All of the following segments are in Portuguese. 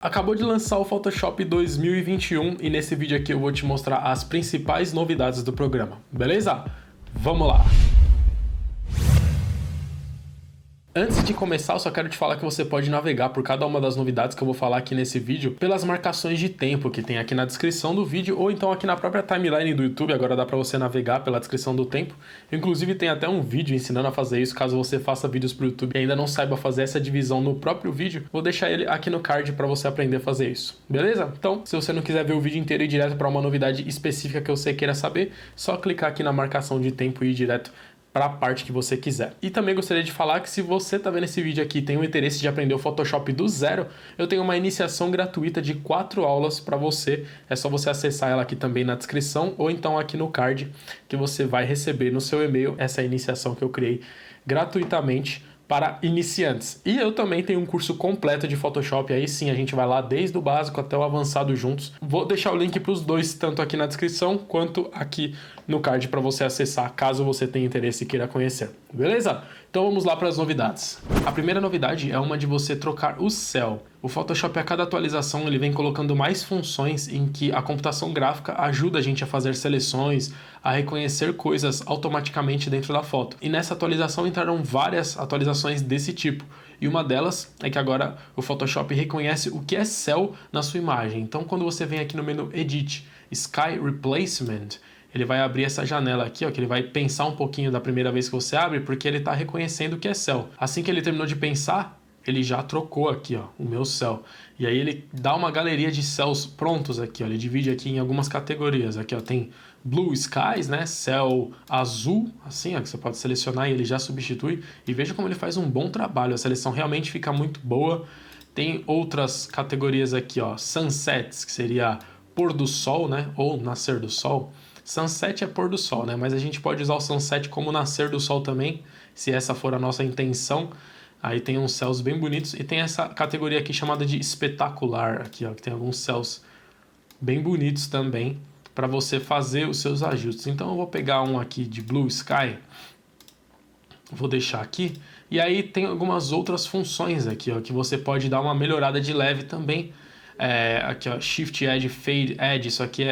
Acabou de lançar o Photoshop 2021 e nesse vídeo aqui eu vou te mostrar as principais novidades do programa, beleza? Vamos lá! Antes de começar, eu só quero te falar que você pode navegar por cada uma das novidades que eu vou falar aqui nesse vídeo pelas marcações de tempo que tem aqui na descrição do vídeo ou então aqui na própria timeline do YouTube. Agora dá pra você navegar pela descrição do tempo. Inclusive tem até um vídeo ensinando a fazer isso, caso você faça vídeos pro YouTube e ainda não saiba fazer essa divisão no próprio vídeo. Vou deixar ele aqui no card pra você aprender a fazer isso, beleza? Então, se você não quiser ver o vídeo inteiro e ir direto pra uma novidade específica que você queira saber, só clicar aqui na marcação de tempo e ir direto para a parte que você quiser. E também gostaria de falar que se você tá vendo esse vídeo aqui e tem o interesse de aprender o Photoshop do zero, eu tenho uma iniciação gratuita de 4 aulas para você. É só você acessar ela aqui também na descrição ou então aqui no card que você vai receber no seu e-mail essa iniciação que eu criei gratuitamente para iniciantes. E eu também tenho um curso completo de Photoshop, aí sim a gente vai lá desde o básico até o avançado juntos. Vou deixar o link para os dois, tanto aqui na descrição quanto aqui no card para você acessar, caso você tenha interesse e queira conhecer. Beleza? Então vamos lá para as novidades. A primeira novidade é uma de você trocar o céu. O Photoshop, a cada atualização, ele vem colocando mais funções em que a computação gráfica ajuda a gente a fazer seleções, a reconhecer coisas automaticamente dentro da foto. E nessa atualização entraram várias atualizações desse tipo. E uma delas é que agora o Photoshop reconhece o que é céu na sua imagem. Então quando você vem aqui no menu Edit, Sky Replacement, ele vai abrir essa janela aqui, ó, que ele vai pensar um pouquinho da primeira vez que você abre, porque ele está reconhecendo o que é céu. Assim que ele terminou de pensar, ele já trocou aqui, ó, o meu céu. E aí ele dá uma galeria de céus prontos aqui, ó. Ele divide aqui em algumas categorias. Aqui, ó, tem Blue Skies, né? Céu azul, assim, ó, que você pode selecionar e ele já substitui. E veja como ele faz um bom trabalho. A seleção realmente fica muito boa. Tem outras categorias aqui, ó, Sunsets, que seria pôr do sol, né? Ou nascer do sol. Sunset é pôr do sol, né? Mas a gente pode usar o sunset como nascer do sol também, se essa for a nossa intenção. Aí tem uns céus bem bonitos e tem essa categoria aqui chamada de espetacular, aqui, ó, que tem alguns céus bem bonitos também para você fazer os seus ajustes. Então eu vou pegar um aqui de Blue Sky, vou deixar aqui, e aí tem algumas outras funções aqui, ó, que você pode dar uma melhorada de leve também. Aqui, ó, Shift Edge, Fade Edge, isso aqui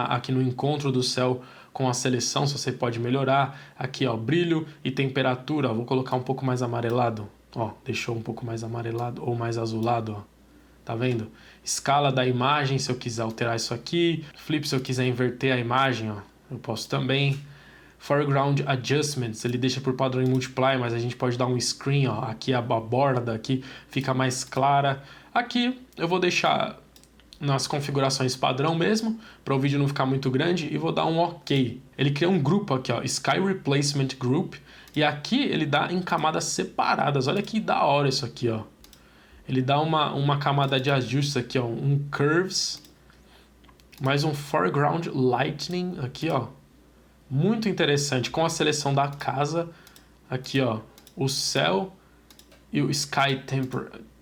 aqui no encontro do céu com a seleção, se você pode melhorar. Aqui, ó, brilho e temperatura, ó, vou colocar um pouco mais amarelado, ó, deixou um pouco mais amarelado ou mais azulado, ó, tá vendo? Escala da imagem, se eu quiser alterar isso aqui. Flip, se eu quiser inverter a imagem, ó, eu posso também. Foreground Adjustments, ele deixa por padrão em Multiply, mas a gente pode dar um screen, ó, aqui a borda aqui fica mais clara. Aqui eu vou deixar nas configurações padrão mesmo, para o vídeo não ficar muito grande, e vou dar um OK. Ele cria um grupo aqui, ó, Sky Replacement Group, e aqui ele dá em camadas separadas. Olha que da hora isso aqui, ó. Ele dá uma camada de ajustes aqui, ó, um Curves, mais um Foreground Lightning aqui, ó. Muito interessante, com a seleção da casa, aqui, ó, o céu e o Sky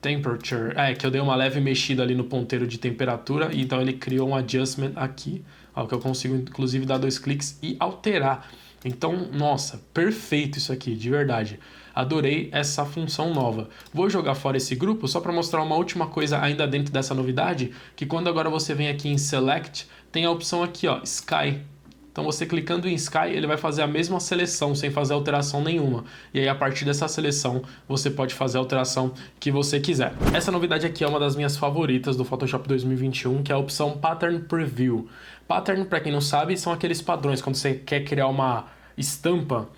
Temperature, que eu dei uma leve mexida ali no ponteiro de temperatura, e então ele criou um adjustment aqui, ó, que eu consigo inclusive dar 2 cliques e alterar. Então, nossa, perfeito isso aqui, de verdade. Adorei essa função nova. Vou jogar fora esse grupo só para mostrar uma última coisa ainda dentro dessa novidade, que quando agora você vem aqui em Select, tem a opção aqui, ó, Sky. Então você clicando em Sky, ele vai fazer a mesma seleção, sem fazer alteração nenhuma. E aí a partir dessa seleção, você pode fazer a alteração que você quiser. Essa novidade aqui é uma das minhas favoritas do Photoshop 2021, que é a opção Pattern Preview. Pattern, para quem não sabe, são aqueles padrões, quando você quer criar uma estampa,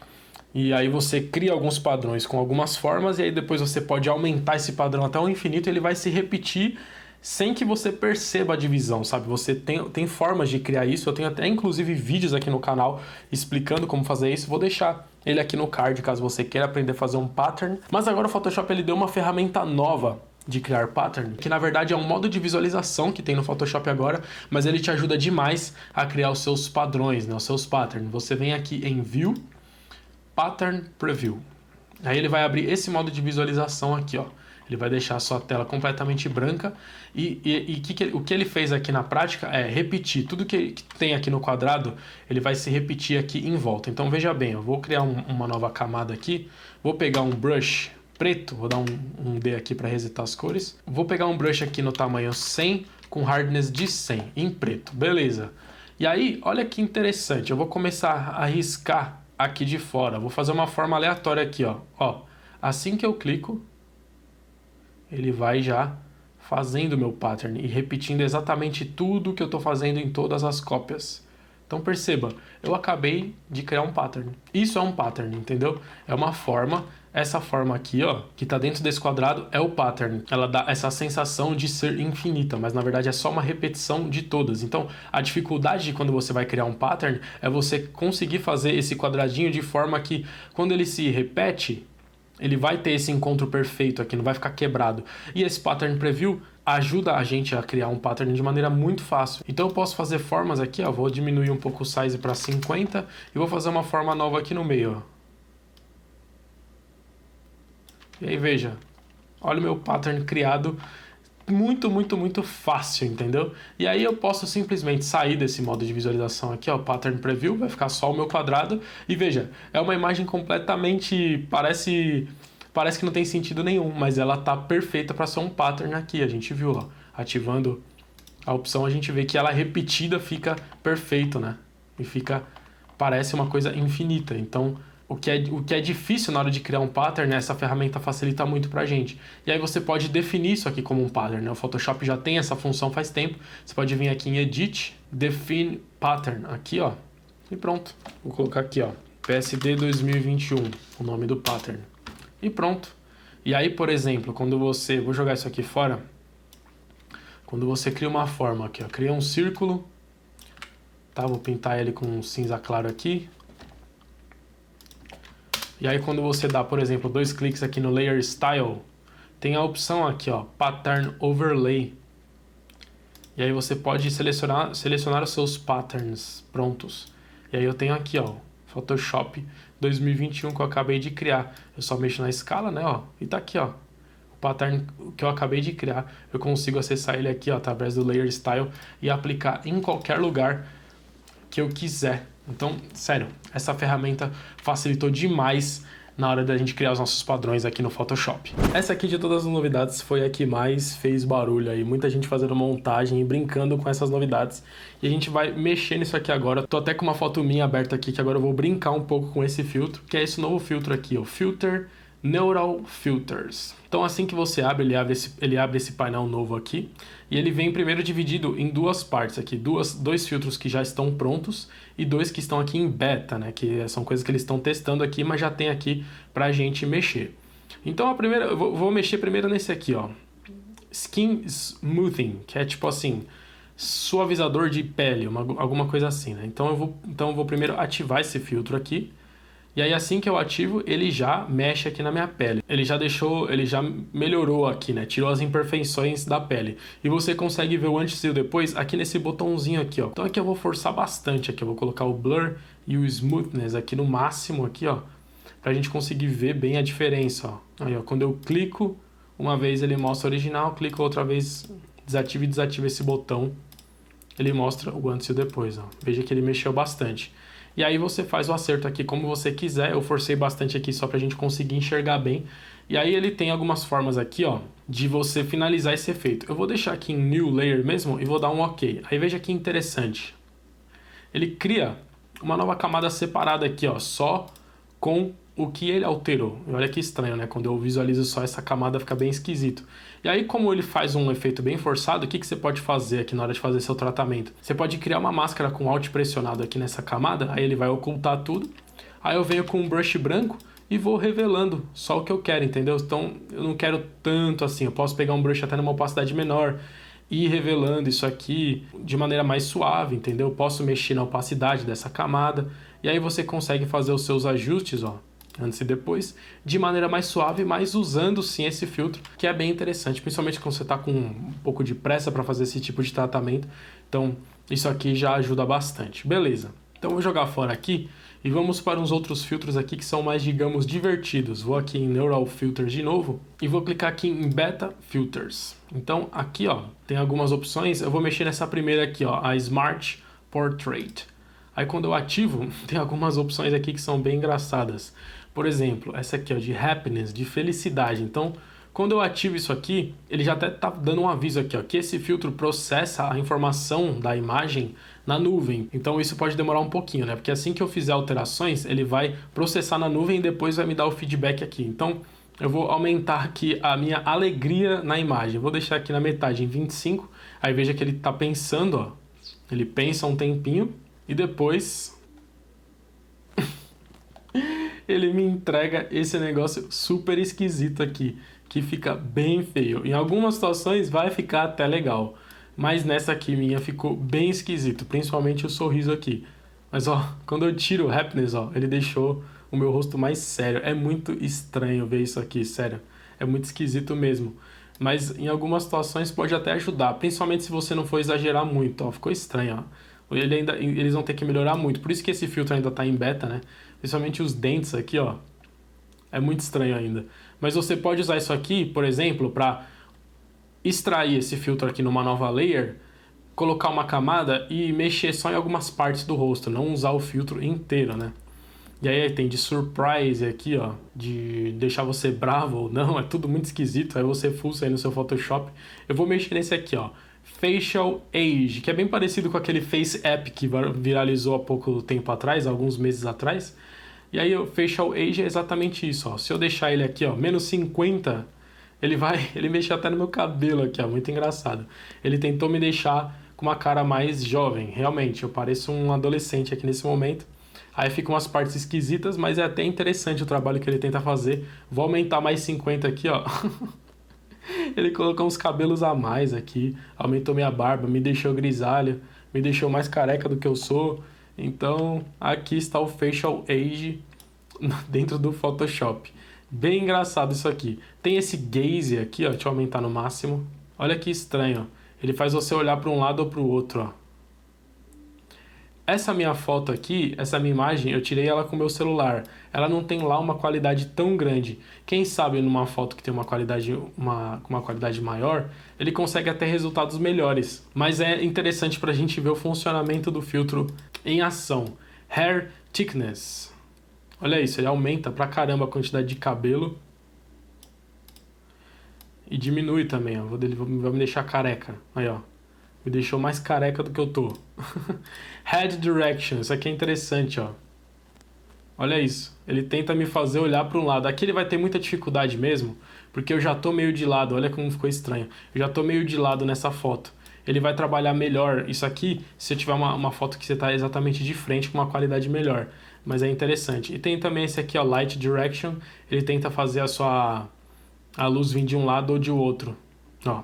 e aí você cria alguns padrões com algumas formas, e aí depois você pode aumentar esse padrão até o infinito, e ele vai se repetir sem que você perceba a divisão, sabe? Você tem formas de criar isso, eu tenho até inclusive vídeos aqui no canal explicando como fazer isso, vou deixar ele aqui no card caso você queira aprender a fazer um pattern. Mas agora o Photoshop ele deu uma ferramenta nova de criar pattern, que na verdade é um modo de visualização que tem no Photoshop agora, mas ele te ajuda demais a criar os seus padrões, né? Os seus patterns. Você vem aqui em View, Pattern Preview. Aí ele vai abrir esse modo de visualização aqui, ó. Ele vai deixar a sua tela completamente branca e o que ele fez aqui na prática é repetir tudo que tem aqui no quadrado, ele vai se repetir aqui em volta. Então veja bem, eu vou criar uma nova camada aqui, vou pegar um brush preto, vou dar um D aqui para resetar as cores. Vou pegar um brush aqui no tamanho 100 com hardness de 100 em preto, beleza. E aí, olha que interessante, eu vou começar a riscar aqui de fora, vou fazer uma forma aleatória aqui, ó. Assim que eu clico, ele vai já fazendo o meu pattern e repetindo exatamente tudo que eu estou fazendo em todas as cópias. Então perceba, eu acabei de criar um pattern. Isso é um pattern, entendeu? É uma forma, essa forma aqui, ó, que está dentro desse quadrado é o pattern. Ela dá essa sensação de ser infinita, mas na verdade é só uma repetição de todas. Então a dificuldade de quando você vai criar um pattern é você conseguir fazer esse quadradinho de forma que quando ele se repete, ele vai ter esse encontro perfeito aqui, não vai ficar quebrado. E esse pattern preview ajuda a gente a criar um pattern de maneira muito fácil. Então eu posso fazer formas aqui, ó, vou diminuir um pouco o size para 50 e vou fazer uma forma nova aqui no meio, ó. E aí veja, olha o meu pattern criado muito fácil, entendeu? E aí eu posso simplesmente sair desse modo de visualização aqui, ó, pattern preview, vai ficar só o meu quadrado e veja, é uma imagem completamente, parece que não tem sentido nenhum, mas ela tá perfeita para ser um pattern aqui, a gente viu, ó, ativando a opção a gente vê que ela repetida fica perfeito, né? E parece uma coisa infinita, então o que é difícil na hora de criar um pattern, né? Essa ferramenta facilita muito pra gente. E aí você pode definir isso aqui como um pattern, né? O Photoshop já tem essa função faz tempo. Você pode vir aqui em Edit, Define Pattern, aqui, ó. E pronto. Vou colocar aqui, ó, PSD 2021, o nome do pattern. E pronto. E aí, por exemplo, vou jogar isso aqui fora. Quando você cria uma forma aqui, ó, cria um círculo, tá? Vou pintar ele com um cinza claro aqui. E aí quando você dá, por exemplo, 2 cliques aqui no Layer Style, tem a opção aqui, ó, Pattern Overlay. E aí você pode selecionar os seus patterns prontos. E aí eu tenho aqui, ó, Photoshop 2021 que eu acabei de criar. Eu só mexo na escala, né, ó, e tá aqui, ó. O pattern que eu acabei de criar, eu consigo acessar ele aqui, ó, através do Layer Style e aplicar em qualquer lugar que eu quiser. Então, sério, essa ferramenta facilitou demais na hora da gente criar os nossos padrões aqui no Photoshop. Essa aqui de todas as novidades foi a que mais fez barulho aí, muita gente fazendo montagem e brincando com essas novidades. E a gente vai mexer nisso aqui agora. Tô até com uma foto minha aberta aqui que agora eu vou brincar um pouco com esse filtro, que é esse novo filtro aqui, o Filter Neural Filters. Então assim que você abre, ele abre esse painel novo aqui e ele vem primeiro dividido em duas partes aqui, dois filtros que já estão prontos e 2 que estão aqui em beta, né, que são coisas que eles estão testando aqui, mas já tem aqui pra gente mexer. Então a primeira, eu vou mexer primeiro nesse aqui, ó, Skin Smoothing, que é tipo assim, suavizador de pele, alguma coisa assim, né? Então eu vou primeiro ativar esse filtro aqui. E aí assim que eu ativo, ele já mexe aqui na minha pele. Ele já melhorou aqui, né? Tirou as imperfeições da pele. E você consegue ver o antes e o depois aqui nesse botãozinho aqui, ó. Então aqui eu vou forçar bastante aqui. Eu vou colocar o blur e o smoothness aqui no máximo aqui, ó. Pra gente conseguir ver bem a diferença, ó. Aí, ó, quando eu clico, uma vez ele mostra o original, clico outra vez, desativo e desativa esse botão. Ele mostra o antes e o depois, ó. Veja que ele mexeu bastante. E aí você faz o acerto aqui como você quiser. Eu forcei bastante aqui só pra gente conseguir enxergar bem. E aí ele tem algumas formas aqui, ó, de você finalizar esse efeito. Eu vou deixar aqui em New Layer mesmo e vou dar um OK. Aí veja que interessante. Ele cria uma nova camada separada aqui, ó, só com o que ele alterou. E olha que estranho, né? Quando eu visualizo só essa camada fica bem esquisito. E aí, como ele faz um efeito bem forçado, o que você pode fazer aqui na hora de fazer seu tratamento? Você pode criar uma máscara com Alt pressionado aqui nessa camada, aí ele vai ocultar tudo. Aí eu venho com um brush branco e vou revelando só o que eu quero, entendeu? Então, eu não quero tanto assim. Eu posso pegar um brush até numa opacidade menor e ir revelando isso aqui de maneira mais suave, entendeu? Eu posso mexer na opacidade dessa camada. E aí você consegue fazer os seus ajustes, ó, antes e depois, de maneira mais suave, mas usando sim esse filtro, que é bem interessante, principalmente quando você está com um pouco de pressa para fazer esse tipo de tratamento. Então, isso aqui já ajuda bastante. Beleza. Então, eu vou jogar fora aqui e vamos para uns outros filtros aqui que são mais, digamos, divertidos. Vou aqui em Neural Filters de novo e vou clicar aqui em Beta Filters. Então, aqui, ó, tem algumas opções. Eu vou mexer nessa primeira aqui, ó, a Smart Portrait. Aí quando eu ativo, tem algumas opções aqui que são bem engraçadas. Por exemplo, essa aqui, ó, de happiness, de felicidade. Então, quando eu ativo isso aqui, ele já até tá dando um aviso aqui, ó, que esse filtro processa a informação da imagem na nuvem. Então isso pode demorar um pouquinho, né? Porque assim que eu fizer alterações, ele vai processar na nuvem e depois vai me dar o feedback aqui. Então eu vou aumentar aqui a minha alegria na imagem. Vou deixar aqui na metade em 25. Aí veja que ele tá pensando, ó. Ele pensa um tempinho e depois ele me entrega esse negócio super esquisito aqui, que fica bem feio. Em algumas situações vai ficar até legal, mas nessa aqui minha ficou bem esquisito, principalmente o sorriso aqui. Mas ó, quando eu tiro o happiness, ó, ele deixou o meu rosto mais sério. É muito estranho ver isso aqui, sério. É muito esquisito mesmo. Mas em algumas situações pode até ajudar, principalmente se você não for exagerar muito, ó. Ficou estranho, ó. Eles vão ter que melhorar muito, por isso que esse filtro ainda tá em beta, né? Principalmente os dentes aqui, ó. É muito estranho ainda. Mas você pode usar isso aqui, por exemplo, para extrair esse filtro aqui numa nova layer, colocar uma camada e mexer só em algumas partes do rosto, não usar o filtro inteiro, né? E aí tem de surprise aqui, ó, de deixar você bravo ou não, é tudo muito esquisito, aí você fuça aí no seu Photoshop. Eu vou mexer nesse aqui, ó, Facial Age, que é bem parecido com aquele Face App que viralizou há pouco tempo atrás, alguns meses atrás. E aí o Facial Age é exatamente isso, ó. Se eu deixar ele aqui, ó, menos 50, ele mexe até no meu cabelo aqui, ó, muito engraçado. Ele tentou me deixar com uma cara mais jovem, realmente, eu pareço um adolescente aqui nesse momento. Aí ficam umas partes esquisitas, mas é até interessante o trabalho que ele tenta fazer. Vou aumentar mais 50 aqui, ó. Ele colocou uns cabelos a mais aqui, aumentou minha barba, me deixou grisalho, me deixou mais careca do que eu sou. Então, aqui está o Facial Age dentro do Photoshop. Bem engraçado isso aqui. Tem esse gaze aqui, ó, deixa eu aumentar no máximo. Olha que estranho, ó. Ele faz você olhar para um lado ou para o outro, ó. Essa minha foto aqui, essa minha imagem, eu tirei ela com o meu celular. Ela não tem lá uma qualidade tão grande. Quem sabe numa foto que tem uma qualidade maior, ele consegue até resultados melhores. Mas é interessante para a gente ver o funcionamento do filtro em ação. Hair Thickness. Olha isso, ele aumenta pra caramba a quantidade de cabelo. E diminui também, ó. Vai me deixar careca. Aí, ó. Me deixou mais careca do que eu tô. Head Direction. Isso aqui é interessante, ó. Olha isso. Ele tenta me fazer olhar para um lado. Aqui ele vai ter muita dificuldade mesmo, porque eu já tô meio de lado. Olha como ficou estranho. Eu já tô meio de lado nessa foto. Ele vai trabalhar melhor isso aqui se eu tiver uma foto que você tá exatamente de frente com uma qualidade melhor. Mas é interessante. E tem também esse aqui, ó, Light Direction. Ele tenta fazer a luz vir de um lado ou de outro. Ó.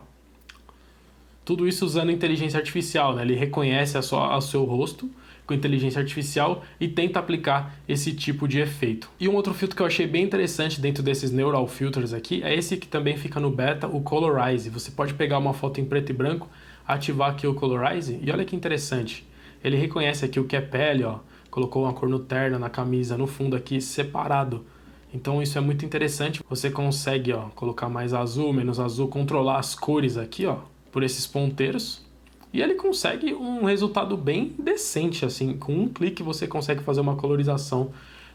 Tudo isso usando inteligência artificial, né? Ele reconhece o seu rosto com inteligência artificial e tenta aplicar esse tipo de efeito. E um outro filtro que eu achei bem interessante dentro desses Neural Filters aqui é esse que também fica no beta, o Colorize. Você pode pegar uma foto em preto e branco, ativar aqui o Colorize e olha que interessante. Ele reconhece aqui o que é pele, ó. Colocou uma cor no terno, na camisa, no fundo aqui, separado. Então isso é muito interessante. Você consegue, ó, colocar mais azul, menos azul, controlar as cores aqui, ó, por esses ponteiros, e ele consegue um resultado bem decente, assim, com um clique você consegue fazer uma colorização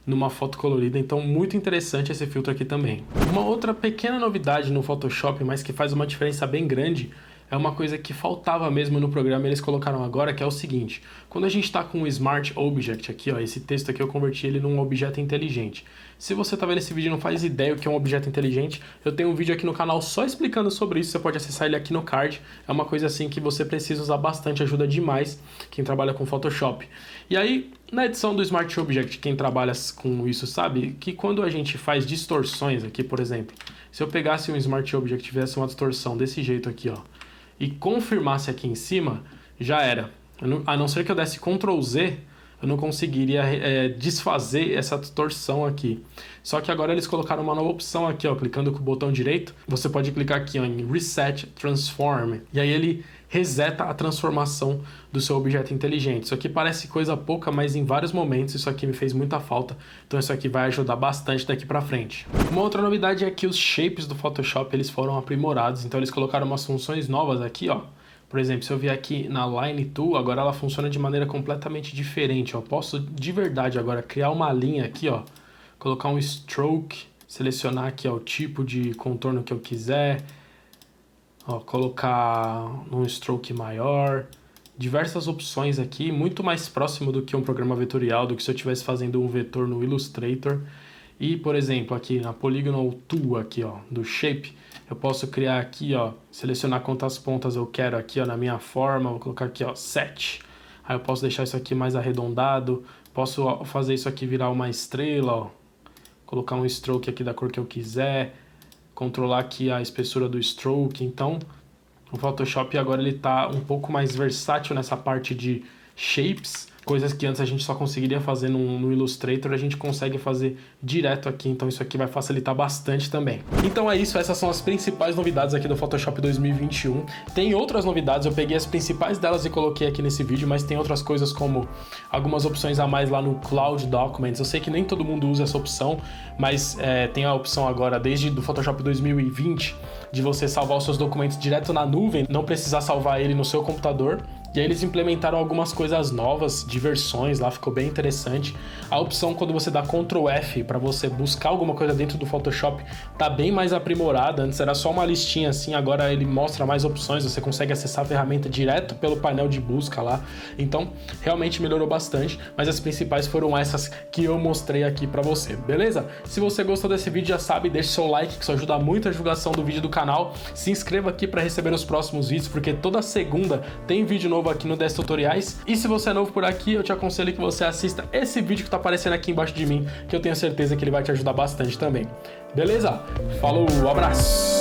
numa foto colorida, então muito interessante esse filtro aqui também. Uma outra pequena novidade no Photoshop, mas que faz uma diferença bem grande, é uma coisa que faltava mesmo no programa, eles colocaram agora, que é o seguinte: quando a gente está com o Smart Object aqui, ó, esse texto aqui eu converti ele num objeto inteligente. Se você está vendo esse vídeo e não faz ideia o que é um objeto inteligente, eu tenho um vídeo aqui no canal só explicando sobre isso, você pode acessar ele aqui no card. É uma coisa assim que você precisa usar bastante, ajuda demais quem trabalha com Photoshop. E aí, na edição do Smart Object, quem trabalha com isso sabe que quando a gente faz distorções aqui, por exemplo, se eu pegasse um Smart Object e tivesse uma distorção desse jeito aqui, ó, e confirmasse aqui em cima, já era. A não ser que eu desse Ctrl Z, eu não conseguiria desfazer essa distorção aqui. Só que agora eles colocaram uma nova opção aqui, ó, clicando com o botão direito, você pode clicar aqui, ó, em Reset Transform, e aí ele reseta a transformação do seu objeto inteligente. Isso aqui parece coisa pouca, mas em vários momentos isso aqui me fez muita falta, então isso aqui vai ajudar bastante daqui pra frente. Uma outra novidade é que os shapes do Photoshop eles foram aprimorados, então eles colocaram umas funções novas aqui, ó. Por exemplo, se eu vier aqui na Line Tool, agora ela funciona de maneira completamente diferente. Eu posso de verdade agora criar uma linha aqui, ó, colocar um stroke, selecionar aqui ó, o tipo de contorno que eu quiser, ó, colocar um stroke maior, diversas opções aqui, muito mais próximo do que um programa vetorial, do que se eu estivesse fazendo um vetor no Illustrator. E, por exemplo, aqui na Polygonal Tool, aqui, ó, do Shape, eu posso criar aqui, ó, selecionar quantas pontas eu quero aqui, ó, na minha forma, vou colocar aqui, ó, 7. Aí eu posso deixar isso aqui mais arredondado, posso fazer isso aqui virar uma estrela, ó, colocar um stroke aqui da cor que eu quiser, controlar aqui a espessura do stroke. Então, o Photoshop agora ele tá um pouco mais versátil nessa parte de shapes, coisas que antes a gente só conseguiria fazer no Illustrator, a gente consegue fazer direto aqui, então isso aqui vai facilitar bastante também. Então é isso, essas são as principais novidades aqui do Photoshop 2021. Tem outras novidades, eu peguei as principais delas e coloquei aqui nesse vídeo, mas tem outras coisas como algumas opções a mais lá no Cloud Documents. Eu sei que nem todo mundo usa essa opção, mas tem a opção agora, desde do Photoshop 2020, de você salvar os seus documentos direto na nuvem, não precisar salvar ele no seu computador. E aí eles implementaram algumas coisas novas, de versões lá, ficou bem interessante. A opção quando você dá Ctrl F para você buscar alguma coisa dentro do Photoshop tá bem mais aprimorada. Antes era só uma listinha assim, agora ele mostra mais opções, você consegue acessar a ferramenta direto pelo painel de busca lá. Então, realmente melhorou bastante, mas as principais foram essas que eu mostrei aqui para você, beleza? Se você gostou desse vídeo, já sabe, deixe seu like, que isso ajuda muito a divulgação do vídeo do canal. Se inscreva aqui para receber os próximos vídeos, porque toda segunda tem vídeo novo aqui no 10 Tutoriais. E se você é novo por aqui, eu te aconselho que você assista esse vídeo que tá aparecendo aqui embaixo de mim, que eu tenho certeza que ele vai te ajudar bastante também. Beleza? Falou, abraço!